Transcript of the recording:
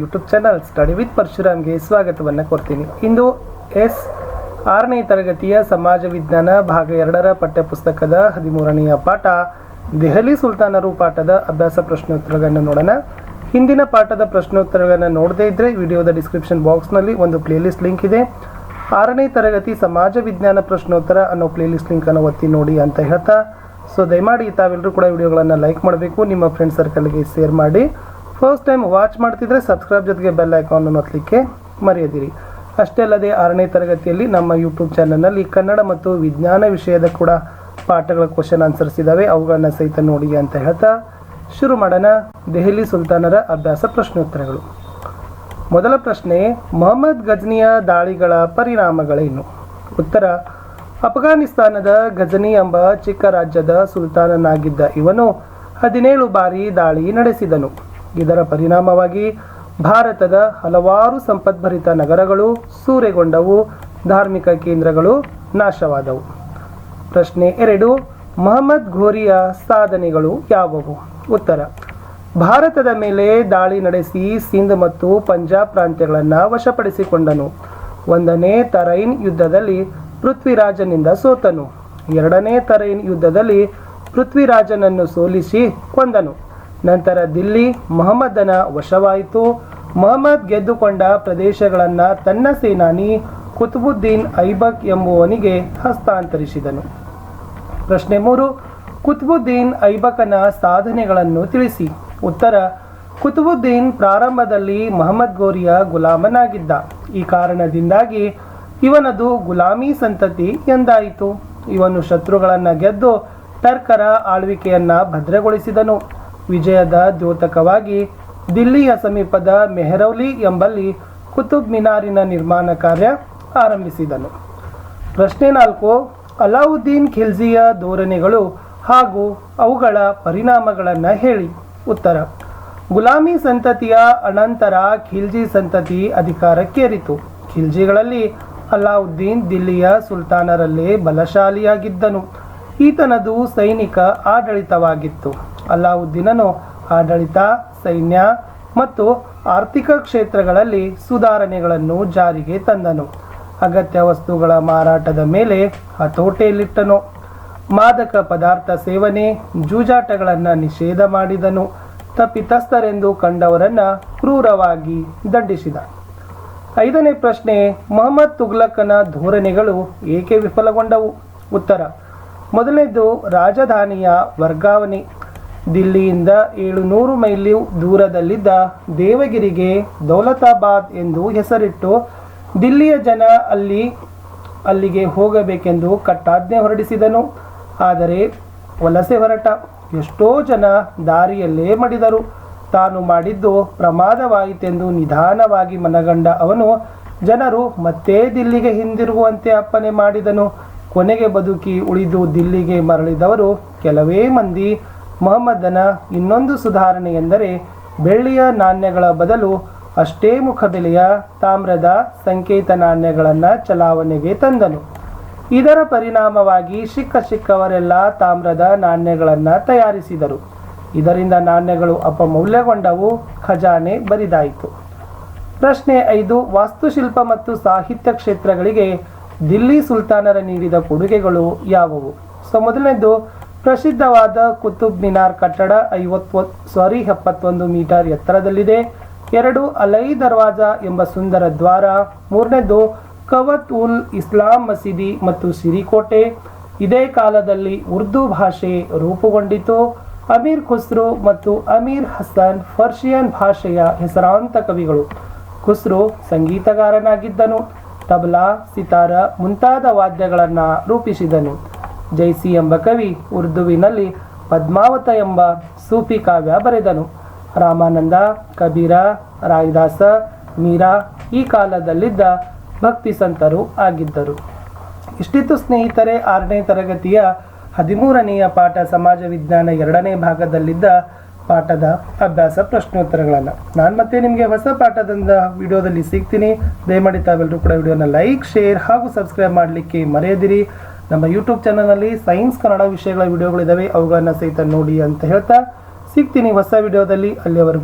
YouTube channel study with ಪರಶುರಾಮ್ಗೆ ಸ್ವಾಗತವನ್ನು ಕೊಡ್ತೀನಿ. ಇಂದು ಆರನೇ ತರಗತಿಯ ಸಮಾಜ ವಿಜ್ಞಾನ ಭಾಗ 2ರ ಪಠ್ಯಪುಸ್ತಕದ 13ನೆಯ ಪಾಠ ದೆಹಲಿ ಸುಲ್ತಾನರು ಪಾಠದ ಅಭ್ಯಾಸ ಪ್ರಶ್ನೋತ್ತರಗಳನ್ನು ನೋಡೋಣ. ಹಿಂದಿನ ಪಾಠದ ಪ್ರಶ್ನೋತ್ತರಗಳನ್ನು ನೋಡದೇ ಇದ್ದರೆ ವಿಡಿಯೋದ ಡಿಸ್ಕ್ರಿಪ್ಷನ್ ಬಾಕ್ಸ್ನಲ್ಲಿ ಒಂದು ಪ್ಲೇಲಿಸ್ಟ್ ಲಿಂಕ್ ಇದೆ. 6ನೇ ತರಗತಿ ಸಮಾಜ ವಿಜ್ಞಾನ ಪ್ರಶ್ನೋತ್ತರ ಅನ್ನೋ ಪ್ಲೇಲಿಸ್ಟ್ ಲಿಂಕನ್ನು ಒತ್ತಿ ನೋಡಿ ಅಂತ ಹೇಳ್ತಾ, ಸೊ ದಯಮಾಡಿ ತಾವೆಲ್ಲರೂ ಕೂಡ ವಿಡಿಯೋಗಳನ್ನು ಲೈಕ್ ಮಾಡಬೇಕು, ನಿಮ್ಮ ಫ್ರೆಂಡ್ ಸರ್ಕಲ್ಗೆ ಶೇರ್ ಮಾಡಿ. ಫಸ್ಟ್ ಟೈಮ್ ವಾಚ್ ಮಾಡ್ತಿದ್ರೆ ಸಬ್ಸ್ಕ್ರೈಬ್ ಜೊತೆಗೆ ಬೆಲ್ ಐಕಾನನ್ನು ಒತ್ತಲಿಕ್ಕೆ ಮರೆಯದಿರಿ. ಅಷ್ಟೇ ಅಲ್ಲದೆ 6ನೇ ತರಗತಿಯಲ್ಲಿ ನಮ್ಮ ಯೂಟ್ಯೂಬ್ ಚಾನಲ್ನಲ್ಲಿ ಕನ್ನಡ ಮತ್ತು ವಿಜ್ಞಾನ ವಿಷಯದ ಕೂಡ ಪಾಠಗಳ ಕ್ವಶನ್ ಆನ್ಸರ್ಸ್ ಇದ್ದಾವೆ, ಅವುಗಳನ್ನ ಸಹಿತ ನೋಡಿ ಅಂತ ಹೇಳ್ತಾ ಶುರು ಮಾಡೋಣ. ದೆಹಲಿ ಸುಲ್ತಾನರ ಅಭ್ಯಾಸ ಪ್ರಶ್ನೋತ್ತರಗಳು. ಮೊದಲ ಪ್ರಶ್ನೆ, ಮೊಹಮ್ಮದ್ ಗಜ್ನಿಯ ದಾಳಿಗಳ ಪರಿಣಾಮಗಳೇನು? ಉತ್ತರ, ಅಫ್ಘಾನಿಸ್ತಾನದ ಗಜನಿ ಎಂಬ ಚಿಕ್ಕ ರಾಜ್ಯದ ಸುಲ್ತಾನನಾಗಿದ್ದ ಇವನು 17 ಬಾರಿ ದಾಳಿ ನಡೆಸಿದನು. ಇದರ ಪರಿಣಾಮವಾಗಿ ಭಾರತದ ಹಲವಾರು ಸಂಪದ್ಭರಿತ ನಗರಗಳು ಸೂರೆಗೊಂಡವು, ಧಾರ್ಮಿಕ ಕೇಂದ್ರಗಳು ನಾಶವಾದವು. ಪ್ರಶ್ನೆ 2, ಮೊಹಮ್ಮದ್ ಘೋರಿಯ ಸಾಧನೆಗಳು ಯಾವುವು? ಉತ್ತರ, ಭಾರತದ ಮೇಲೆ ದಾಳಿ ನಡೆಸಿ ಸಿಂಧ್ ಮತ್ತು ಪಂಜಾಬ್ ಪ್ರಾಂತ್ಯಗಳನ್ನು ವಶಪಡಿಸಿಕೊಂಡನು. 1ನೇ ತರೈನ್ ಯುದ್ಧದಲ್ಲಿ ಪೃಥ್ವಿರಾಜನಿಂದ ಸೋತನು. 2ನೇ ತರೈನ್ ಯುದ್ಧದಲ್ಲಿ ಪೃಥ್ವಿರಾಜನನ್ನು ಸೋಲಿಸಿ ಕೊಂದನು. ನಂತರ ದಿಲ್ಲಿ ಮೊಹಮ್ಮದನ ವಶವಾಯಿತು. ಮೊಹಮ್ಮದ್ ಗೆದ್ದುಕೊಂಡ ಪ್ರದೇಶಗಳನ್ನು ತನ್ನ ಸೇನಾನಿ ಕುತುಬುದ್ದೀನ್ ಐಬಕ್ ಎಂಬುವನಿಗೆ ಹಸ್ತಾಂತರಿಸಿದನು. ಪ್ರಶ್ನೆ 3, ಕುತುಬುದ್ದೀನ್ ಐಬಕನ ಸಾಧನೆಗಳನ್ನು ತಿಳಿಸಿ. ಉತ್ತರ, ಕುತುಬುದ್ದೀನ್ ಪ್ರಾರಂಭದಲ್ಲಿ ಮೊಹಮ್ಮದ್ ಘೋರಿಯ ಗುಲಾಮನಾಗಿದ್ದ. ಈ ಕಾರಣದಿಂದಾಗಿ ಇವನದು ಗುಲಾಮಿ ಸಂತತಿ ಎಂದಾಯಿತು. ಇವನು ಶತ್ರುಗಳನ್ನು ಗೆದ್ದು ಟರ್ಕರ ಆಳ್ವಿಕೆಯನ್ನು ಭದ್ರಗೊಳಿಸಿದನು. ವಿಜಯದ ದ್ಯೋತಕವಾಗಿ ದಿಲ್ಲಿಯ ಸಮೀಪದ ಮೆಹರೌಲಿ ಎಂಬಲ್ಲಿ ಕುತುಬ್ ಮಿನಾರಿನ ನಿರ್ಮಾಣ ಕಾರ್ಯ ಆರಂಭಿಸಿದನು. ಪ್ರಶ್ನೆ 4, ಅಲಾವುದ್ದೀನ್ ಖಿಲ್ಜಿಯ ಧೋರಣೆಗಳು ಹಾಗೂ ಅವುಗಳ ಪರಿಣಾಮಗಳನ್ನು ಹೇಳಿ. ಉತ್ತರ, ಗುಲಾಮಿ ಸಂತತಿಯ ಅನಂತರ ಖಿಲ್ಜಿ ಸಂತತಿ ಅಧಿಕಾರಕ್ಕೇರಿತು. ಖಿಲ್ಜಿಗಳಲ್ಲಿ ಅಲಾವುದ್ದೀನ್ ದಿಲ್ಲಿಯ ಸುಲ್ತಾನರಲ್ಲೇ ಬಲಶಾಲಿಯಾಗಿದ್ದನು. ಈತನದು ಸೈನಿಕ ಆಡಳಿತವಾಗಿತ್ತು. ಅಲಾವುದ್ದೀನನು ಆಡಳಿತ, ಸೈನ್ಯ ಮತ್ತು ಆರ್ಥಿಕ ಕ್ಷೇತ್ರಗಳಲ್ಲಿ ಸುಧಾರಣೆಗಳನ್ನು ಜಾರಿಗೆ ತಂದನು. ಅಗತ್ಯ ವಸ್ತುಗಳ ಮಾರಾಟದ ಮೇಲೆ ಹತೋಟಿಯಲ್ಲಿಟ್ಟನು. ಮಾದಕ ಪದಾರ್ಥ ಸೇವನೆ, ಜೂಜಾಟಗಳನ್ನು ನಿಷೇಧ ಮಾಡಿದನು. ತಪ್ಪಿತಸ್ಥರೆಂದು ಕಂಡವರನ್ನು ಕ್ರೂರವಾಗಿ ದಂಡಿಸಿದ. 5ನೇ ಪ್ರಶ್ನೆ, ಮೊಹಮ್ಮದ್ ತುಘಲಕನ ಧೋರಣೆಗಳು ಏಕೆ ವಿಫಲಗೊಂಡವು? ಉತ್ತರ, ಮೊದಲನೇದು ರಾಜಧಾನಿಯ ವರ್ಗಾವಣೆ. ದಿಲ್ಲಿಯಿಂದ 700 ಮೈಲಿ ದೂರದಲ್ಲಿದ್ದ ದೇವಗಿರಿಗೆ ದೌಲತಾಬಾದ್ ಎಂದು ಹೆಸರಿಟ್ಟು ದಿಲ್ಲಿಯ ಜನ ಅಲ್ಲಿಗೆ ಹೋಗಬೇಕೆಂದು ಕಟ್ಟಾಜ್ಞೆ ಹೊರಡಿಸಿದನು. ಆದರೆ ವಲಸೆ ಹೊರಟ ಎಷ್ಟೋ ಜನ ದಾರಿಯಲ್ಲೇ ಮಡಿದರು. ತಾನು ಮಾಡಿದ್ದು ಪ್ರಮಾದವಾಯಿತೆಂದು ನಿಧಾನವಾಗಿ ಮನಗಂಡ ಅವನು ಜನರು ಮತ್ತೆ ದಿಲ್ಲಿಗೆ ಹಿಂದಿರುಗುವಂತೆ ಅಪ್ಪಣೆ ಮಾಡಿದನು. ಕೊನೆಗೆ ಬದುಕಿ ಉಳಿದು ದಿಲ್ಲಿಗೆ ಮರಳಿದವರು ಕೆಲವೇ ಮಂದಿ. ಮೊಹಮ್ಮದನ ಇನ್ನೊಂದು ಸುಧಾರಣೆ ಎಂದರೆ ಬೆಳ್ಳಿಯ ನಾಣ್ಯಗಳ ಬದಲು ಅಷ್ಟೇ ಮುಖಬೆಲೆಯ ತಾಮ್ರದ ಸಂಕೇತ ನಾಣ್ಯಗಳನ್ನು ಚಲಾವಣೆಗೆ ತಂದನು. ಇದರ ಪರಿಣಾಮವಾಗಿ ಸಿಕ್ಕವರೆಲ್ಲ ತಾಮ್ರದ ನಾಣ್ಯಗಳನ್ನು ತಯಾರಿಸಿದರು. ಇದರಿಂದ ನಾಣ್ಯಗಳು ಅಪಮೌಲ್ಯಗೊಂಡವು, ಖಜಾನೆ ಬರಿದಾಯಿತು. ಪ್ರಶ್ನೆ 5, ವಾಸ್ತುಶಿಲ್ಪ ಮತ್ತು ಸಾಹಿತ್ಯ ಕ್ಷೇತ್ರಗಳಿಗೆ ದಿಲ್ಲಿ ಸುಲ್ತಾನರ ನೀಡಿದ ಕೊಡುಗೆಗಳು ಯಾವುವು? ಸೊ ಮೊದಲನೇದು ಪ್ರಸಿದ್ಧವಾದ ಕುತುಬ್ ಮಿನಾರ್ ಕಟ್ಟಡ 71 ಮೀಟರ್ ಎತ್ತರದಲ್ಲಿದೆ. 2 ಅಲೈ ದರ್ವಾಜಾ ಎಂಬ ಸುಂದರ ದ್ವಾರ. 3ನೇದು ಕವತ್ ಉಲ್ ಇಸ್ಲಾಂ ಮಸೀದಿ ಮತ್ತು ಸಿರಿಕೋಟೆ. ಇದೇ ಕಾಲದಲ್ಲಿ ಉರ್ದು ಭಾಷೆ ರೂಪುಗೊಂಡಿತು. ಅಮೀರ್ ಖುಸ್ರು ಮತ್ತು ಅಮೀರ್ ಹಸನ್ ಪರ್ಷಿಯನ್ ಭಾಷೆಯ ಹೆಸರಾಂತ ಕವಿಗಳು. ಖುಸ್ರು ಸಂಗೀತಗಾರನಾಗಿದ್ದನು. ತಬಲಾ, ಸಿತಾರ ಮುಂತಾದ ವಾದ್ಯಗಳನ್ನು ರೂಪಿಸಿದನು. ಜೈಸಿ ಎಂಬ ಕವಿ ಉರ್ದುವಿನಲ್ಲಿ ಪದ್ಮಾವತ ಎಂಬ ಸೂಫಿ ಕಾವ್ಯ ಬರೆದನು. ರಾಮಾನಂದ, ಕಬೀರ, ರಾಯದಾಸ, ಮೀರಾ ಈ ಕಾಲದಲ್ಲಿದ್ದ ಭಕ್ತಿ ಸಂತರು ಆಗಿದ್ದರು. ಇಷ್ಟಿತ್ತು ಸ್ನೇಹಿತರೆ 6ನೇ ತರಗತಿಯ 13ನೆಯ ಪಾಠ ಸಮಾಜ ವಿಜ್ಞಾನ 2ನೇ ಭಾಗದಲ್ಲಿದ್ದ ಪಾಠದ ಅಭ್ಯಾಸ ಪ್ರಶ್ನೋತ್ತರಗಳನ್ನು. ನಾನು ಮತ್ತೆ ನಿಮಗೆ ಹೊಸ ಪಾಠದಿಂದ ವಿಡಿಯೋದಲ್ಲಿ ಸಿಗ್ತೀನಿ. ದಯಮಾಡಿ ತಾವೆಲ್ಲರೂ ಕೂಡ ವಿಡಿಯೋನ ಲೈಕ್, ಶೇರ್ ಹಾಗೂ ಸಬ್ಸ್ಕ್ರೈಬ್ ಮಾಡಲಿಕ್ಕೆ ಮರೆಯದಿರಿ. ನಮ್ಮ ಯೂಟ್ಯೂಬ್ ಚಾನಲ್ನಲ್ಲಿ ಸೈನ್ಸ್ ಕನ್ನಡ ವಿಷಯಗಳ ವಿಡಿಯೋಗಳಿದ್ದಾವೆ, ಅವುಗಳನ್ನು ಸಹಿತ ನೋಡಿ ಅಂತ ಹೇಳ್ತಾ ಸಿಗ್ತೀನಿ ಹೊಸ ವಿಡಿಯೋದಲ್ಲಿ. ಅಲ್ಲಿಯವರೆಗೂ